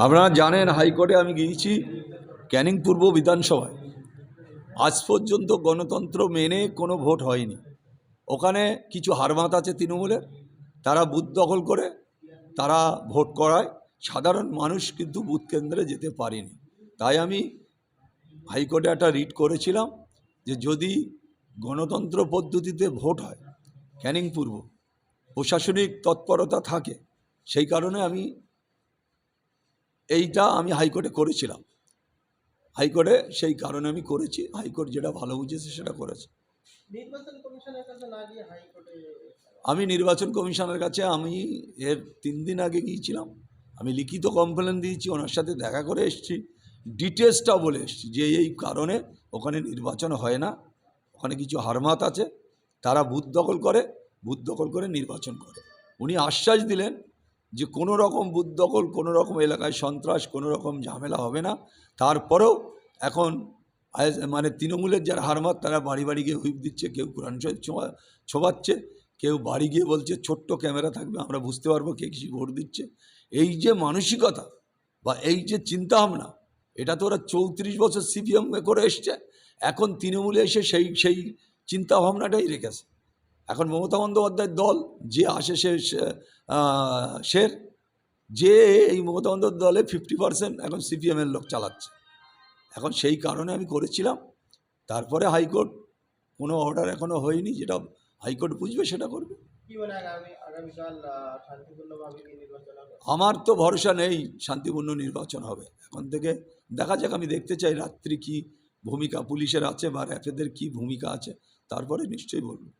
আপনারা জানেন হাইকোর্টে আমি গিয়েছি ক্যানিং পূর্ব বিধানসভায়। আজ পর্যন্ত গণতন্ত্র মেনে কোনো ভোট হয়নি। ওখানে কিছু হারমাত আছে তৃণমূলের, তারা বুথ দখল করে তারা ভোট করায়, সাধারণ মানুষ কিন্তু বুথ কেন্দ্রে যেতে পারেনি। তাই আমি হাইকোর্টে একটা রিট করেছিলাম যে যদি গণতন্ত্র পদ্ধতিতে ভোট হয়, ক্যানিং পূর্ব প্রশাসনিক তৎপরতা থাকে, সেই কারণে এইটা আমি হাইকোর্টে করেছিলাম। হাইকোর্টে সেই কারণে আমি করেছি, হাইকোর্ট যেটা ভালো বুঝেছে সেটা করেছে। আমি নির্বাচন কমিশনের কাছে আমি এর 3 দিন আগে গিয়েছিলাম। আমি লিখিত কমপ্লেন দিয়েছি, ওনার সাথে দেখা করে এসেছি, ডিটেলসটা বলে এসেছি যে এই কারণে ওখানে নির্বাচন হয় না, ওখানে কিছু হারমাত আছে, তারা বুথ দখল করে নির্বাচন করে। উনি আশ্বাস দিলেন যে কোনো রকম বুথ দখল, কোনো রকম এলাকায় সন্ত্রাস, কোনো রকম ঝামেলা হবে না। তারপরেও এখন মানে তৃণমূলের যারা হারমাত তারা বাড়ি বাড়ি গিয়ে হুইপ দিচ্ছে, কেউ কোরআন শরীফ ছোবাচ্ছে, কেউ বাড়ি গিয়ে বলছে ছোট্ট ক্যামেরা থাকবে, আমরা বুঝতে পারবো কে কিছু ভোট দিচ্ছে। এই যে মানসিকতা বা এই যে চিন্তাভাবনা, এটা তো ওরা 34 বছর সিপিএম করে এসছে, এখন তৃণমূলে এসে সেই চিন্তাভাবনাটাই রেখেছে। এখন মমতা বন্দ্যোপাধ্যায়ের দল যে আসে শের, যে এই মমতা বন্দ্যোপাধ্যায়ের দলে 50% এখন সিপিএমের লোক চালাচ্ছে। এখন সেই কারণে আমি করেছিলাম। তারপরে হাইকোর্ট কোনো অর্ডার এখনও হয়নি, যেটা হাইকোর্ট বুঝবে সেটা করবে। আমার তো ভরসা নেই শান্তিপূর্ণ নির্বাচন হবে। এখন থেকে দেখা যাক, আমি দেখতে চাই রাত্রি কি ভূমিকা পুলিশের আছে বা র্যাফেদের কি ভূমিকা আছে, তারপরে নিশ্চয়ই বলবো।